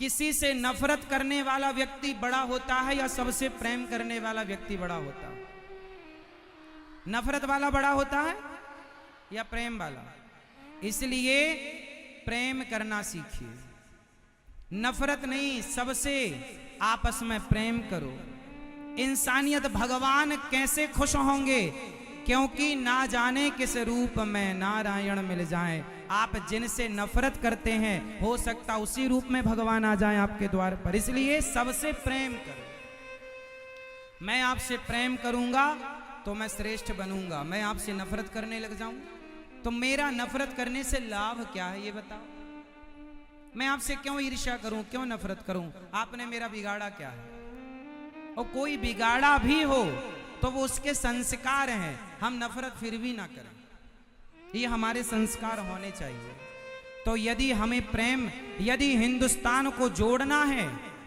किसी से नफरत करने वाला व्यक्ति बड़ा होता है या सबसे प्रेम करने वाला व्यक्ति बड़ा होता है? नफरत वाला बड़ा होता है या प्रेम वाला? इसलिए प्रेम करना सीखिए, नफरत नहीं, सबसे आपस में प्रेम करो। इंसानियत भगवान कैसे खुश होंगे, क्योंकि ना जाने किस रूप में नारायण मिल जाए। आप जिनसे नफरत करते हैं हो सकता उसी रूप में भगवान आ जाए आपके द्वार पर। इसलिए सबसे प्रेम करो। मैं आपसे प्रेम करूंगा तो मैं श्रेष्ठ बनूंगा। मैं आपसे नफरत करने लग जाऊं तो मेरा नफरत करने से लाभ क्या है, ये बताओ। मैं आपसे क्यों ईर्ष्या करूं, क्यों नफरत करूं? आपने मेरा बिगाड़ा क्या है? और कोई बिगाड़ा भी हो तो वो उसके संस्कार हैं, हम नफरत फिर भी ना करें, ये हमारे संस्कार होने चाहिए। तो यदि हमें प्रेम, यदि हिंदुस्तान को जोड़ना है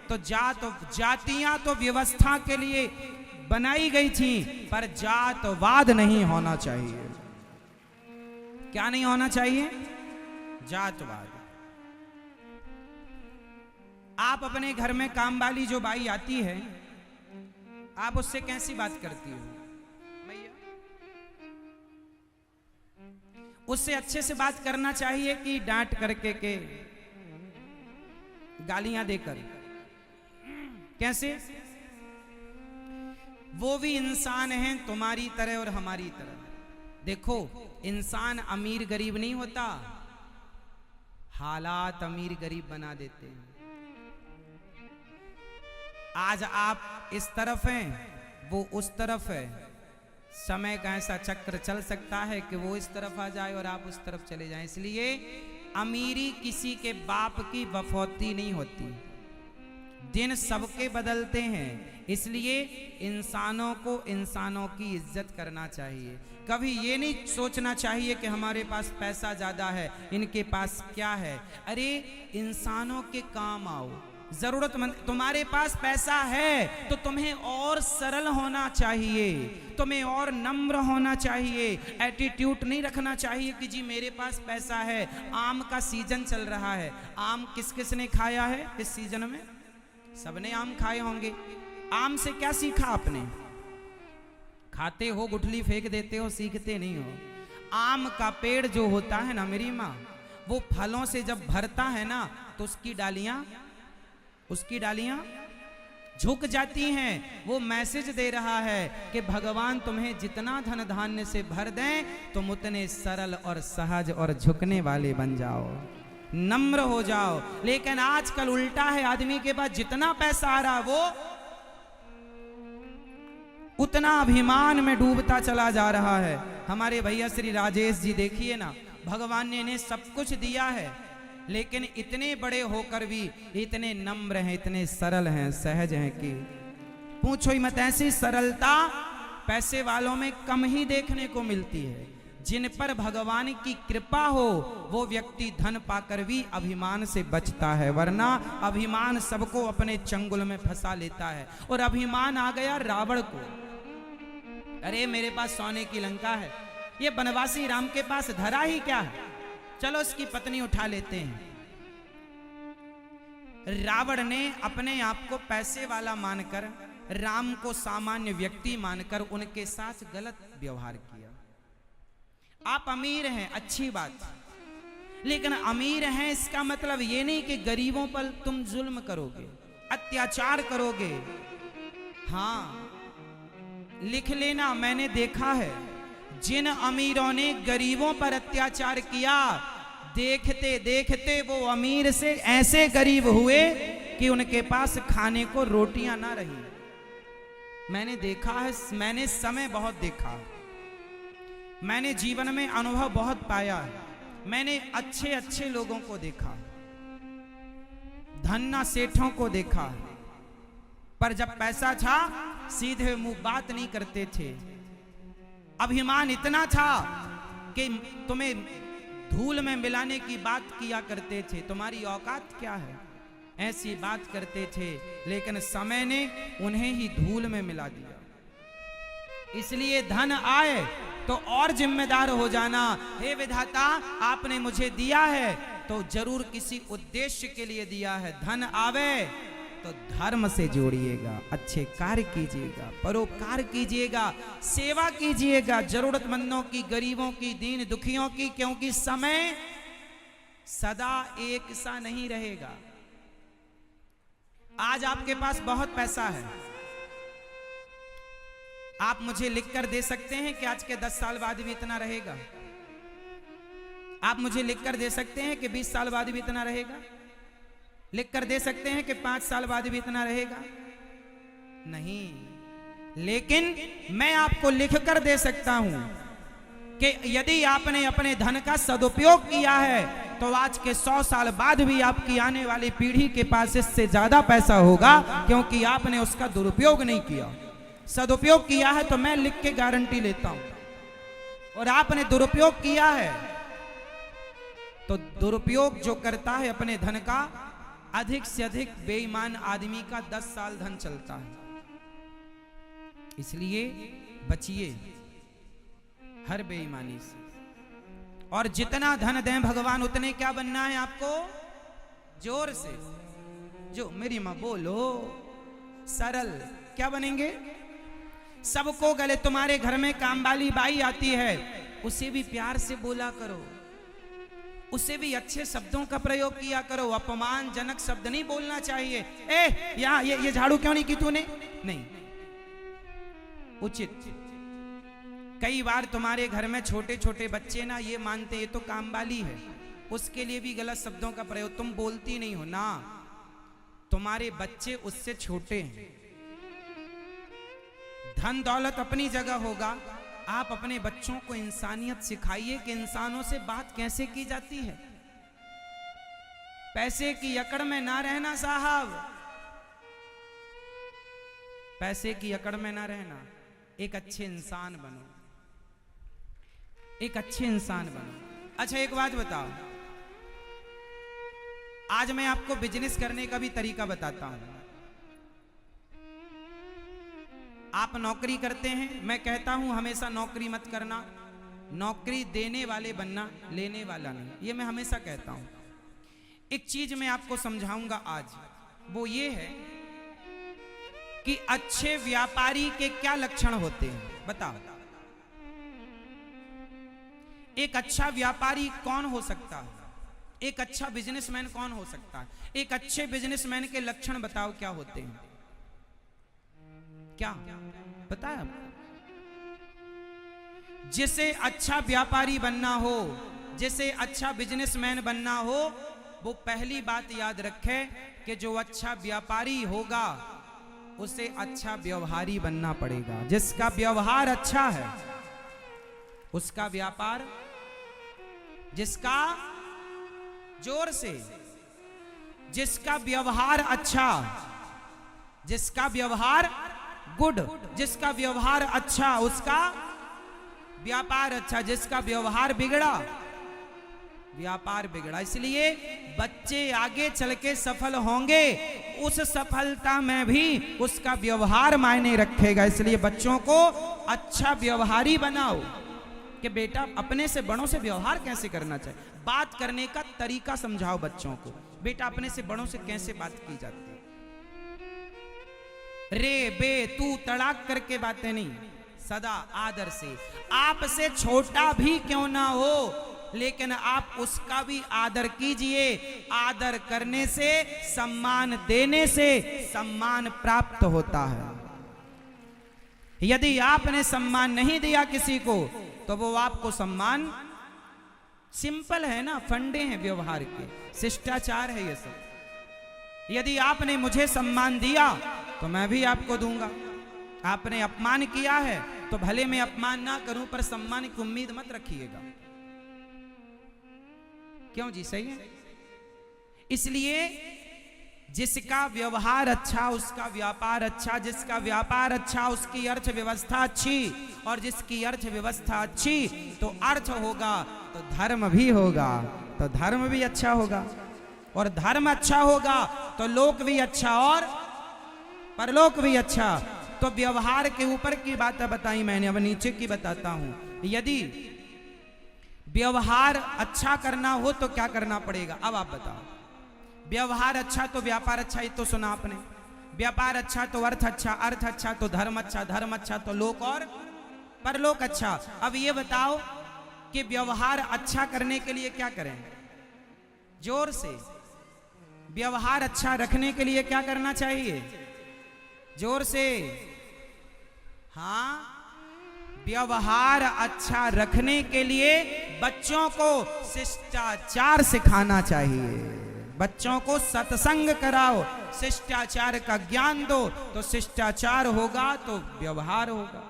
तो जातियां तो व्यवस्था के लिए बनाई गई थी, पर जातवाद नहीं होना चाहिए। क्या नहीं होना चाहिए? जातवाद। आप अपने घर में काम वाली जो बाई आती है, आप उससे कैसी बात करती हो? भैया, उससे अच्छे से बात करना चाहिए कि डांट करके के गालियां देकर? कैसे? वो भी इंसान हैं तुम्हारी तरह और हमारी तरह। देखो, इंसान अमीर गरीब नहीं होता, हालात अमीर गरीब बना देते हैं। आज आप इस तरफ हैं, वो उस तरफ है। समय का ऐसा चक्र चल सकता है कि वो इस तरफ आ जाए और आप उस तरफ चले जाएं। इसलिए अमीरी किसी के बाप की बफौती नहीं होती। दिन सबके बदलते हैं, इसलिए इंसानों को इंसानों की इज्जत करना चाहिए। कभी ये नहीं सोचना चाहिए कि हमारे पास पैसा ज्यादा है, इनके पास क्या है। अरे इंसानों के काम आओ, जरूरतमंद। तुम्हारे पास पैसा है तो तुम्हें और सरल होना चाहिए, तुम्हें और नम्र होना चाहिए। एटीट्यूड नहीं रखना चाहिए कि जी मेरे पास पैसा है। आम का सीजन चल रहा है, आम किस किस ने खाया है इस सीजन में? सबने आम खाए होंगे। आम से क्या सीखा आपने? खाते हो, गुठली फेंक देते हो, सीखते नहीं हो। आम का पेड़ जो होता है ना मेरी माँ, वो फलों से जब भरता है ना तो उसकी डालियां झुक जाती हैं। वो मैसेज दे रहा है कि भगवान तुम्हें जितना धन धान्य से भर दें, तुम उतने सरल और सहज और झुकने वाले बन जाओ, नम्र हो जाओ। लेकिन आजकल उल्टा है, आदमी के पास जितना पैसा आ रहा वो उतना अभिमान में डूबता चला जा रहा है। हमारे भैया श्री राजेश जी देखिए ना, भगवान ने इन्हें सब कुछ दिया है, लेकिन इतने बड़े होकर भी इतने नम्र हैं, इतने सरल हैं, सहज हैं कि पूछो ही मत। ऐसी सरलता पैसे वालों में कम ही देखने को मिलती है। जिन पर भगवान की कृपा हो वो व्यक्ति धन पाकर भी अभिमान से बचता है, वरना अभिमान सबको अपने चंगुल में फंसा लेता है। और अभिमान आ गया रावण को। अरे मेरे पास सोने की लंका है, ये बनवासी राम के पास धरा ही क्या है, चलो इसकी पत्नी उठा लेते हैं। रावण ने अपने आप को पैसे वाला मानकर, राम को सामान्य व्यक्ति मानकर उनके साथ गलत व्यवहार किया। आप अमीर हैं, अच्छी बात, लेकिन अमीर हैं इसका मतलब ये नहीं कि गरीबों पर तुम जुल्म करोगे, अत्याचार करोगे। हाँ, लिख लेना, मैंने देखा है जिन अमीरों ने गरीबों पर अत्याचार किया, देखते देखते वो अमीर से ऐसे गरीब हुए कि उनके पास खाने को रोटियां ना रही। मैंने देखा है, मैंने समय बहुत देखा, मैंने जीवन में अनुभव बहुत पाया, मैंने अच्छे अच्छे लोगों को देखा, धन्ना सेठों को देखा, पर जब पैसा था सीधे मुंह बात नहीं करते थे। अभिमान इतना था कि तुम्हें धूल में मिलाने की बात किया करते थे, तुम्हारी औकात क्या है, ऐसी बात करते थे। लेकिन समय ने उन्हें ही धूल में मिला दिया। इसलिए धन आए तो और जिम्मेदार हो जाना। हे विधाता, आपने मुझे दिया है तो जरूर किसी उद्देश्य के लिए दिया है। धन आवे तो धर्म से जोड़िएगा, अच्छे कार्य कीजिएगा, परोपकार कीजिएगा, सेवा कीजिएगा, जरूरतमंदों की, गरीबों की, दीन दुखियों की, क्योंकि समय सदा एक सा नहीं रहेगा। आज आपके पास बहुत पैसा है, आप मुझे लिखकर दे सकते हैं कि आज के 10 साल बाद भी इतना रहेगा? आप मुझे लिखकर दे सकते हैं कि 20 साल बाद भी इतना रहेगा? लिखकर दे सकते हैं कि 5 साल बाद भी इतना रहेगा? नहीं। लेकिन मैं आपको लिखकर दे सकता हूं कि यदि आपने अपने धन का सदुपयोग किया है तो आज के 100 साल बाद भी आपकी आने वाली पीढ़ी के पास इससे ज्यादा पैसा होगा, क्योंकि आपने उसका दुरुपयोग नहीं किया। सदुपयोग किया है तो मैं लिख के गारंटी लेता हूं, और आपने दुरुपयोग किया है तो दुरुपयोग जो करता है अपने धन का, अधिक से अधिक बेईमान आदमी का 10 साल धन चलता है। इसलिए बचिए हर बेईमानी से। और जितना धन दें भगवान उतने क्या बनना है आपको? जोर से जो मेरी मां बोलो, सरल। क्या बनेंगे? सबको गले, तुम्हारे घर में काम वाली बाई आती है, उसे भी प्यार से बोला करो, उसे भी अच्छे शब्दों का प्रयोग किया करो। अपमानजनक शब्द नहीं बोलना चाहिए। यहाँ ये झाड़ू क्यों नहीं की तूने? नहीं, उचित। कई बार तुम्हारे घर में छोटे छोटे बच्चे ना ये मानते ये तो काम वाली है, उसके लिए भी गलत शब्दों का प्रयोग। तुम बोलती नहीं हो ना, तुम्हारे बच्चे उससे छोटे हैं। धन दौलत अपनी जगह होगा, आप अपने बच्चों को इंसानियत सिखाइए कि इंसानों से बात कैसे की जाती है। पैसे की अकड़ में ना रहना साहब, पैसे की अकड़ में ना रहना। एक अच्छे इंसान बनो, एक अच्छे इंसान बनो। अच्छा एक बात बताओ, आज मैं आपको बिजनेस करने का भी तरीका बताता हूं। आप नौकरी करते हैं, मैं कहता हूं हमेशा नौकरी मत करना, नौकरी देने वाले बनना, लेने वाला नहीं। ये मैं हमेशा कहता हूं। एक चीज मैं आपको समझाऊंगा आज, वो ये है कि अच्छे व्यापारी के क्या लक्षण होते हैं। बताओ, एक अच्छा व्यापारी कौन हो सकता है? एक अच्छा बिजनेसमैन कौन हो सकता है? एक अच्छे बिजनेसमैन के लक्षण बताओ क्या होते हैं? क्या पता है आपको? जिसे अच्छा व्यापारी बनना हो, जिसे अच्छा बिजनेसमैन बनना हो, वो पहली बात याद रखे कि जो अच्छा व्यापारी होगा उसे अच्छा व्यवहारी बनना पड़ेगा। जिसका व्यवहार अच्छा है उसका व्यापार, जिसका जोर से, जिसका व्यवहार अच्छा, जिसका व्यवहार गुड, जिसका व्यवहार अच्छा उसका व्यापार अच्छा, जिसका व्यवहार बिगड़ा व्यापार बिगड़ा। इसलिए बच्चे आगे चल के सफल होंगे, उस सफलता में भी उसका व्यवहार मायने रखेगा। इसलिए बच्चों को अच्छा व्यवहारी बनाओ कि बेटा अपने से बड़ों से व्यवहार कैसे करना चाहिए, बात करने का तरीका समझाओ बच्चों को। बेटा अपने से बड़ों से कैसे बात की जाती है, रे बे तू तड़ाक करके बातें नहीं, सदा आदर से। आपसे छोटा भी क्यों ना हो लेकिन आप उसका भी आदर कीजिए। आदर करने से, सम्मान देने से सम्मान प्राप्त होता है। यदि आपने सम्मान नहीं दिया किसी को तो वो आपको सम्मान, सिंपल है ना, फंडे हैं व्यवहार के, शिष्टाचार है ये सब। यदि आपने मुझे सम्मान दिया तो मैं भी आपको दूंगा। आपने अपमान किया है तो भले मैं अपमान ना करूं पर सम्मान की उम्मीद मत रखिएगा। क्यों जी? सही है। इसलिए जिसका व्यवहार अच्छा उसका व्यापार अच्छा, जिसका व्यापार अच्छा उसकी अर्थव्यवस्था अच्छी, और जिसकी अर्थव्यवस्था अच्छी तो अर्थ होगा तो धर्म भी होगा, तो धर्म भी अच्छा होगा, और धर्म अच्छा होगा तो लोक भी अच्छा और परलोक भी अच्छा। तो व्यवहार के ऊपर की बातें बताई मैंने, अब नीचे की बताता हूं। यदि व्यवहार अच्छा करना हो तो क्या करना पड़ेगा? अब आप बताओ। व्यवहार अच्छा तो व्यापार अच्छा, ये तो सुना आपने। व्यापार अच्छा तो अर्थ अच्छा, अर्थ अच्छा तो धर्म अच्छा, धर्म अच्छा तो लोक और परलोक अच्छा। अब ये बताओ कि व्यवहार अच्छा करने के लिए क्या करें? जोर से। व्यवहार अच्छा रखने के लिए क्या करना चाहिए? जोर से। हाँ, व्यवहार अच्छा रखने के लिए बच्चों को शिष्टाचार सिखाना चाहिए। बच्चों को सत्संग कराओ, शिष्टाचार का ज्ञान दो, तो शिष्टाचार होगा तो व्यवहार होगा।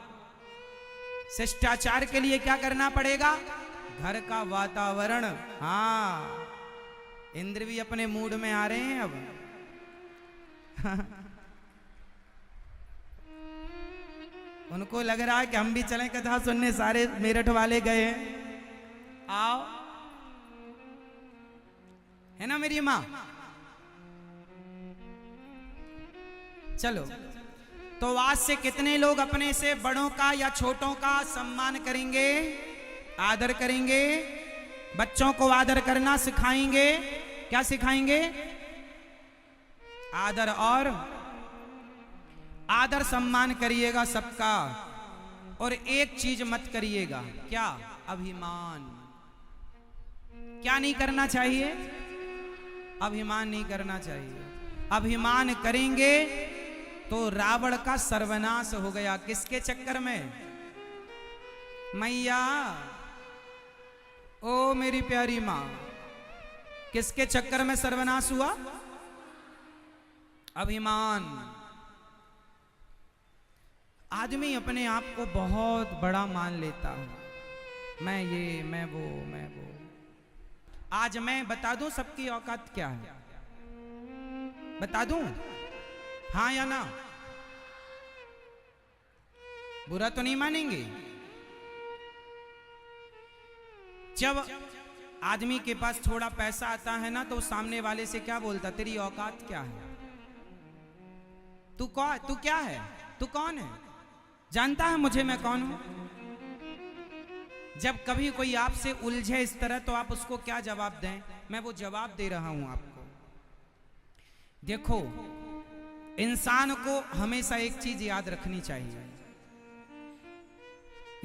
शिष्टाचार के लिए क्या करना पड़ेगा? घर का वातावरण। हाँ, इंद्र भी अपने मूड में आ रहे हैं अब। उनको लग रहा है कि हम भी चलें कथा सुनने, सारे मेरठ वाले गए हैं, आओ। है ना मेरी माँ? चलो, तो आज से कितने लोग अपने से बड़ों का या छोटों का सम्मान करेंगे, आदर करेंगे? बच्चों को आदर करना सिखाएंगे। क्या सिखाएंगे? आदर। और आदर सम्मान करिएगा सबका, और एक चीज मत करिएगा। क्या? अभिमान। क्या नहीं करना चाहिए? अभिमान नहीं करना चाहिए। अभिमान करेंगे तो रावण का सर्वनाश हो गया। किसके चक्कर में? मैया, ओ मेरी प्यारी मां, किसके चक्कर में सर्वनाश हुआ? अभिमान। आदमी अपने आप को बहुत बड़ा मान लेता है। मैं ये, मैं वो, मैं वो। आज मैं बता दूं सबकी औकात क्या है? बता दूं? हाँ या ना? बुरा तो नहीं मानेंगे? जब आदमी के पास थोड़ा पैसा आता है ना, तो सामने वाले से क्या बोलता? तेरी औकात क्या है? तू कौन? तू क्या है? तू कौन है? जानता है मुझे मैं कौन हूं? जब कभी कोई आपसे उलझे इस तरह, तो आप उसको क्या जवाब दें? मैं वो जवाब दे रहा हूं आपको। देखो, इंसान को हमेशा एक चीज याद रखनी चाहिए।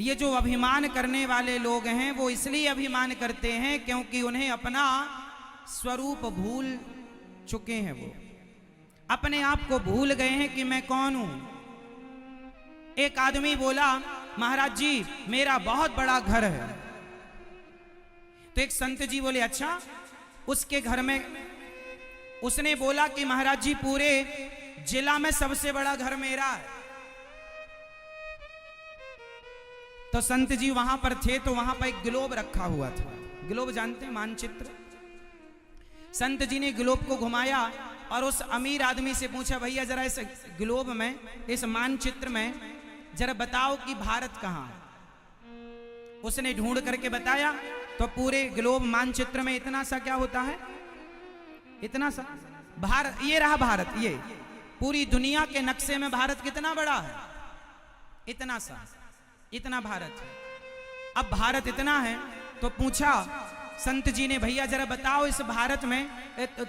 ये जो अभिमान करने वाले लोग हैं, वो इसलिए अभिमान करते हैं क्योंकि उन्हें अपना स्वरूप भूल चुके हैं। वो अपने आप को भूल गए हैं कि मैं कौन हूं। एक आदमी बोला, महाराज जी मेरा बहुत बड़ा घर है। तो एक संत जी बोले, अच्छा? उसके घर में उसने बोला कि महाराज जी पूरे जिला में सबसे बड़ा घर मेरा है। तो संत जी वहां पर थे, तो वहां पर एक ग्लोब रखा हुआ था। ग्लोब जानते हैं? मानचित्र। संत जी ने ग्लोब को घुमाया और उस अमीर आदमी से पूछा, भैया जरा इस ग्लोब में, इस मानचित्र में जरा बताओ कि भारत कहां है। उसने ढूंढ करके बताया, तो पूरे ग्लोब मानचित्र में इतना सा क्या होता है? इतना सा भारत। ये रहा भारत। ये पूरी दुनिया के नक्शे में भारत कितना बड़ा है? इतना सा, इतना भारत है। अब भारत इतना है, तो पूछा संत जी ने, भैया जरा बताओ इस भारत में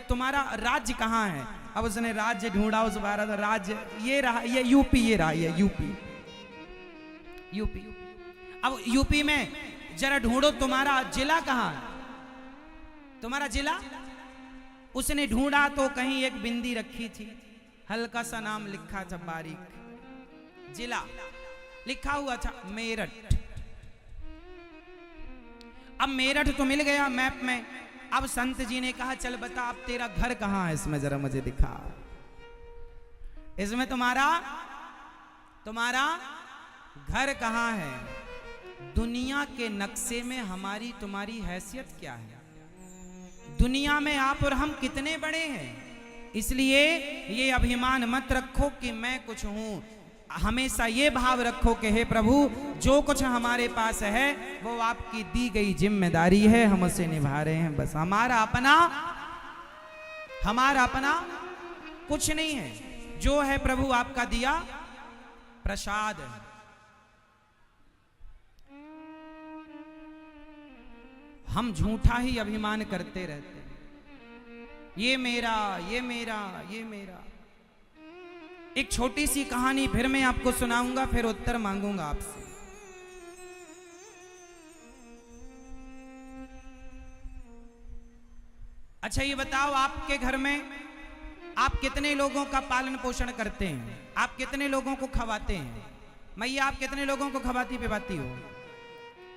तुम्हारा राज्य कहां है? अब उसने राज्य ढूंढा उस भारत। राज्य ये रहा, ये यूपी। ये रहा, ये यूपी। यूपी। अब यूपी में जरा ढूंढो तुम्हारा जिला कहां है? तुम्हारा जिला? उसने ढूंढा तो कहीं एक बिंदी रखी थी, हल्का सा नाम लिखा था, बारीक जिला लिखा हुआ था, मेरठ। अब मेरठ तो मिल गया मैप में। अब संत जी ने कहा, चल बता अब तेरा घर कहां है, इसमें जरा मुझे दिखा। इसमें तुम्हारा घर कहां है? दुनिया के नक्शे में हमारी तुम्हारी हैसियत क्या है? दुनिया में आप और हम कितने बड़े हैं? इसलिए ये अभिमान मत रखो कि मैं कुछ हूं। हमेशा ये भाव रखो कि हे प्रभु, जो कुछ हमारे पास है वो आपकी दी गई जिम्मेदारी है, हम उसे निभा रहे हैं। बस हमारा अपना कुछ नहीं है। जो है प्रभु आपका दिया प्रसाद है। हम झूठा ही अभिमान करते रहते हैं, ये मेरा, ये मेरा, ये मेरा। एक छोटी सी कहानी फिर मैं आपको सुनाऊंगा, फिर उत्तर मांगूंगा आपसे। अच्छा ये बताओ, आपके घर में आप कितने लोगों का पालन पोषण करते हैं? आप कितने लोगों को खवाते हैं? मैया आप कितने लोगों को खवाती पिवाती हो?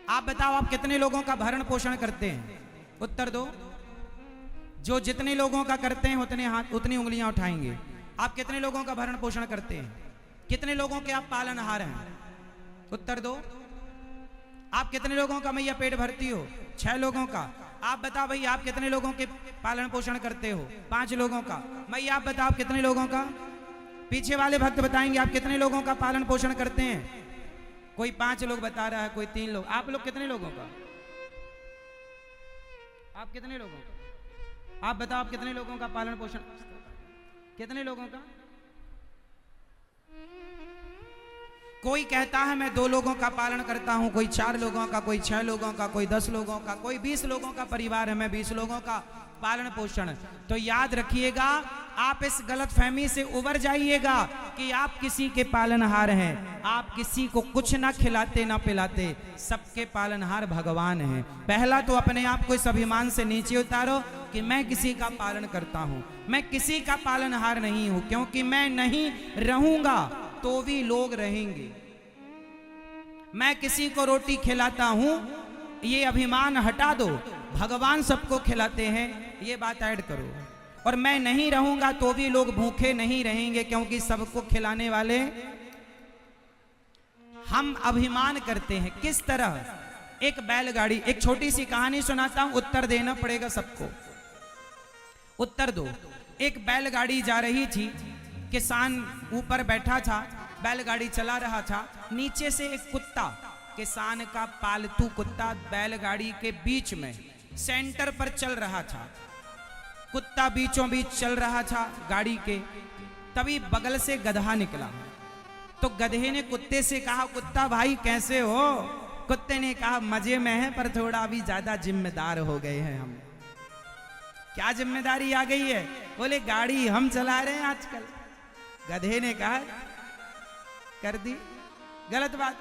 आप बताओ, आप कितने लोगों का भरण पोषण करते हैं? उत्तर दो। जो जितने लोगों का करते हैं उतने हाथ, उतनी उंगलियां उठाएंगे। आप कितने लोगों का भरण पोषण करते हैं? कितने लोगों के आप पालनहार हैं? उत्तर दो। आप कितने लोगों का मैया पेट भरती हो? 6 लोगों का। आप बताओ भाई, आप कितने लोगों के पालन पोषण करते हो? 5 लोगों का। मैया आप बताओ, आप कितने लोगों का? पीछे वाले भक्त बताएंगे आप कितने लोगों का पालन पोषण करते हैं। कोई 5 लोग बता रहा है, कोई 3 लोग। आप लोग कितने लोगों का? आप कितने लोगों का? आप बताओ, आप कितने लोगों का पालन पोषण, कितने लोगों का? कोई कहता है मैं 2 लोगों का पालन करता हूं, कोई 4 लोगों का, कोई 6 लोगों का, कोई 10 लोगों का, कोई 20 लोगों का परिवार है, मैं 20 लोगों का पालन पोषण। तो याद रखिएगा, आप इस गलतफहमी से उबर जाइएगा कि आप किसी के पालनहार हैं। आप किसी को कुछ ना खिलाते ना पिलाते, सबके पालनहार भगवान हैं। पहला तो अपने आप को इस अभिमान से नीचे उतारो कि मैं किसी का पालन करता हूं, मैं किसी का पालनहार नहीं हूं, क्योंकि मैं नहीं रहूंगा तो भी लोग रहेंगे। मैं किसी को रोटी खिलाता हूं, ये अभिमान हटा दो, भगवान सबको खिलाते हैं, ये बात ऐड करो। और मैं नहीं रहूंगा तो भी लोग भूखे नहीं रहेंगे, क्योंकि सबको खिलाने वाले हम अभिमान करते हैं। किस तरह? एक बैलगाड़ी, एक छोटी सी कहानी सुनाता हूं, उत्तर देना पड़ेगा सबको। उत्तर दो। एक बैलगाड़ी जा रही थी, किसान ऊपर बैठा था, बैलगाड़ी चला रहा था। नीचे से एक कुत्ता, किसान का पालतू कुत्ता, बैलगाड़ी के बीच में सेंटर पर चल रहा था। कुत्ता बीचों बीच चल रहा था गाड़ी के। तभी बगल से गधा निकला। तो गधे ने कुत्ते से कहा, कुत्ता भाई कैसे हो? कुत्ते ने कहा, मजे में है, पर थोड़ा अभी ज्यादा जिम्मेदार हो गए हैं हम। क्या जिम्मेदारी आ गई है? बोले गाड़ी हम चला रहे हैं आजकल। गधे ने कहा, कर दी गलत बात।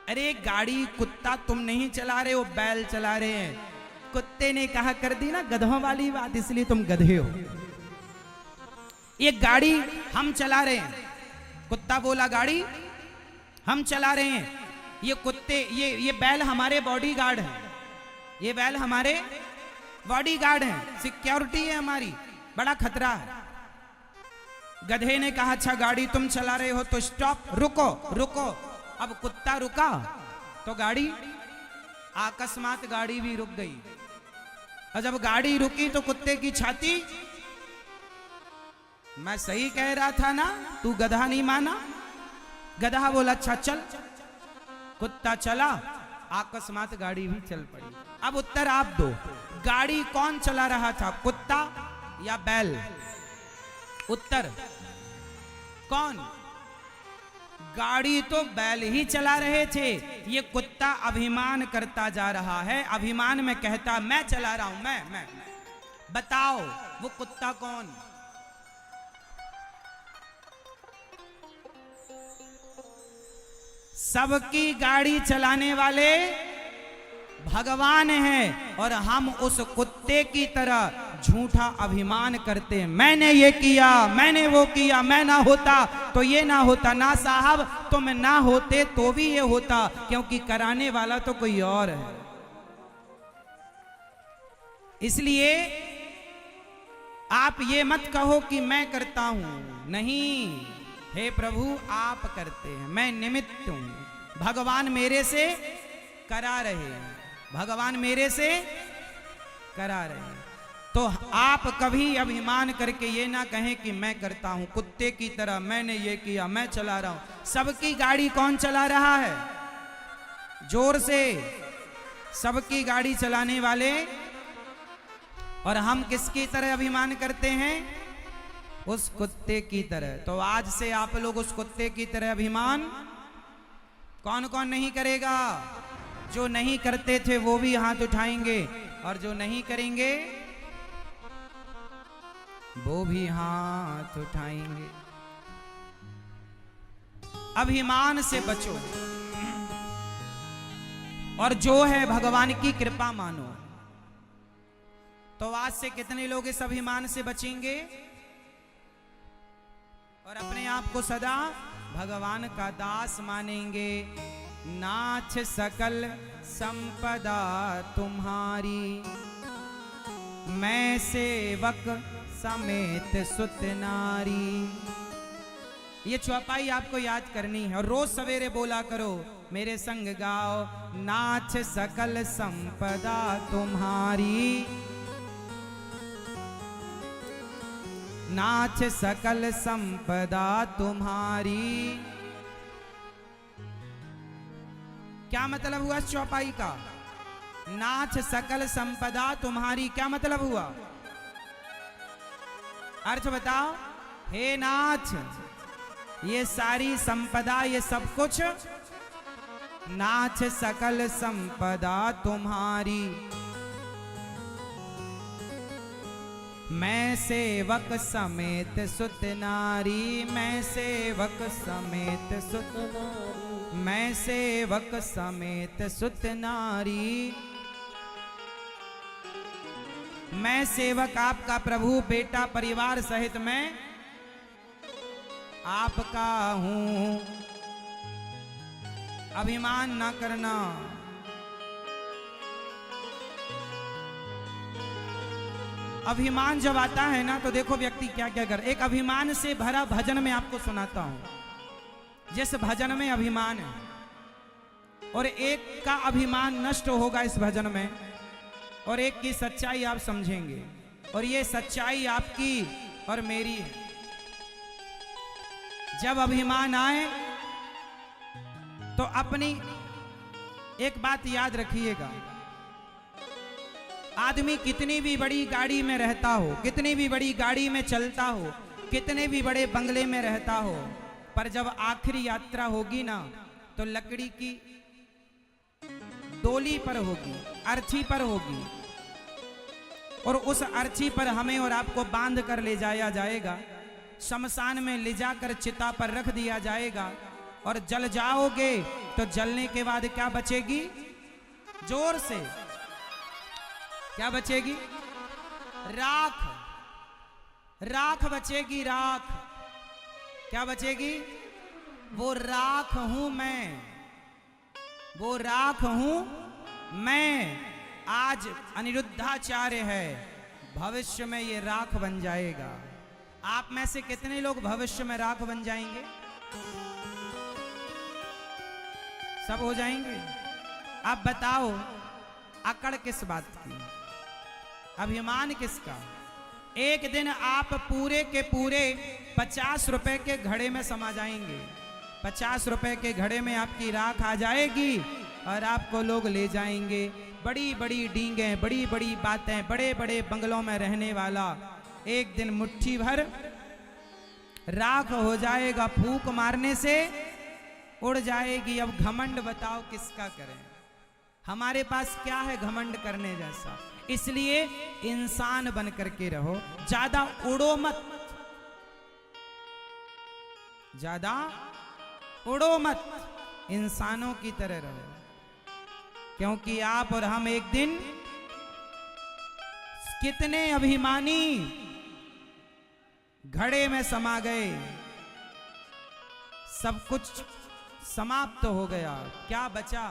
अरे गाड़ी कुत्ता तुम नहीं चला रहे हो, बैल चला रहे हैं। कुत्ते ने कहा, कर दी ना गधों वाली बात, इसलिए तुम गधे हो। ये गाड़ी हम चला रहे हैं। कुत्ता बोला, गाड़ी हम चला रहे हैं, ये कुत्ते, ये बैल हमारे बॉडीगार्ड हैं, ये बैल हमारे बॉडीगार्ड हैं, सिक्योरिटी है हमारी, बड़ा खतरा है। गधे ने कहा, अच्छा गाड़ी तुम चला रहे हो तो स्टॉप, रुको रुको। अब कुत्ता रुका तो गाड़ी, अकस्मात गाड़ी भी रुक गई। और जब गाड़ी रुकी तो कुत्ते की छाती, मैं सही कह रहा था ना, तू गधा नहीं माना? गधा बोला, अच्छा चल। कुत्ता चला, अकस्मात गाड़ी भी चल पड़ी। अब उत्तर आप दो, गाड़ी कौन चला रहा था, कुत्ता या बैल? उत्तर कौन? गाड़ी तो बैल ही चला रहे थे। ये कुत्ता अभिमान करता जा रहा है, अभिमान में कहता मैं चला रहा हूं, मैं। बताओ वो कुत्ता कौन? सबकी गाड़ी चलाने वाले भगवान हैं, और हम उस कुत्ते की तरह झूठा अभिमान करते हैं। मैंने ये किया, मैंने वो किया, मैं ना होता तो ये ना होता। ना साहब, तुम ना होते तो भी ये होता, क्योंकि कराने वाला तो कोई और है। इसलिए आप ये मत कहो कि मैं करता हूं, नहीं, हे प्रभु आप करते हैं, मैं निमित्त हूं। भगवान मेरे से करा रहे हैं, भगवान मेरे से करा रहे हैं। तो आप कभी अभिमान करके ये ना कहें कि मैं करता हूं, कुत्ते की तरह मैंने ये किया, मैं चला रहा हूं। सबकी गाड़ी कौन चला रहा है? जोर से, सबकी गाड़ी चलाने वाले। और हम किसकी तरह अभिमान करते हैं? उस कुत्ते की तरह। तो आज से आप लोग उस कुत्ते की तरह अभिमान कौन कौन नहीं करेगा? जो नहीं करते थे वो भी हाथ उठाएंगे, और जो नहीं करेंगे वो भी हाथ उठाएंगे। अभिमान से बचो, और जो है भगवान की कृपा मानो। तो आज से कितने लोग इस अभिमान से बचेंगे और अपने आप को सदा भगवान का दास मानेंगे। नाथ सकल संपदा तुम्हारी, मैं सेवक समेत सुत नारी। ये चौपाई आपको याद करनी है और रोज सवेरे बोला करो, मेरे संग गाओ। नाथ सकल संपदा तुम्हारी, नाथ सकल संपदा तुम्हारी। क्या मतलब हुआ इस चौपाई का? नाथ सकल संपदा तुम्हारी, क्या मतलब हुआ? अर्थ बताओ। हे नाथ, ये सारी संपदा, ये सब कुछ नाथ सकल संपदा तुम्हारी, मैं सेवक समेत सुत नारी, मैं सेवक समेत सुत नारी, मैं सेवक समेत सुत नारी। मैं सेवक आपका प्रभु, बेटा परिवार सहित मैं आपका हूं। अभिमान ना करना। अभिमान जब आता है ना, तो देखो व्यक्ति क्या क्या कर। एक अभिमान से भरा भजन में आपको सुनाता हूं। जिस भजन में अभिमान है और एक का अभिमान नष्ट होगा इस भजन में, और एक की सच्चाई आप समझेंगे, और ये सच्चाई आपकी और मेरी है। जब अभिमान आए तो अपनी एक बात याद रखिएगा, आदमी कितनी भी बड़ी गाड़ी में रहता हो, कितनी भी बड़ी गाड़ी में चलता हो, कितने भी बड़े बंगले में रहता हो, पर जब आखिरी यात्रा होगी ना, तो लकड़ी की डोली पर होगी, अर्थी पर होगी, और उस अर्थी पर हमें और आपको बांध कर ले जाया जाएगा। शमशान में ले जाकर चिता पर रख दिया जाएगा, और जल जाओगे तो जलने के बाद क्या बचेगी? जोर से क्या बचेगी? राख। राख बचेगी, राख। क्या बचेगी? वो राख हूं मैं, वो राख हूं मैं। आज अनिरुद्धाचार्य है, भविष्य में ये राख बन जाएगा। आप में से कितने लोग भविष्य में राख बन जाएंगे? सब हो जाएंगे। अब बताओ, अकड़ किस बात की? अभिमान किसका? एक दिन आप पूरे के पूरे 50 रुपए के घड़े में समा जाएंगे। 50 रुपए के घड़े में आपकी राख आ जाएगी और आपको लोग ले जाएंगे। बड़ी बड़ी डींगे, बड़ी बड़ी बातें, बड़े बड़े बंगलों में रहने वाला एक दिन मुट्ठी भर राख हो जाएगा, फूंक मारने से उड़ जाएगी। अब घमंड बताओ किसका करें? हमारे पास क्या है घमंड करने जैसा? इसलिए इंसान बन करके रहो, ज्यादा उड़ो मत, ज्यादा उड़ो मत, इंसानों की तरह रहो। क्योंकि आप और हम एक दिन, कितने अभिमानी घड़े में समा गए, सब कुछ समाप्त हो गया, क्या बचा?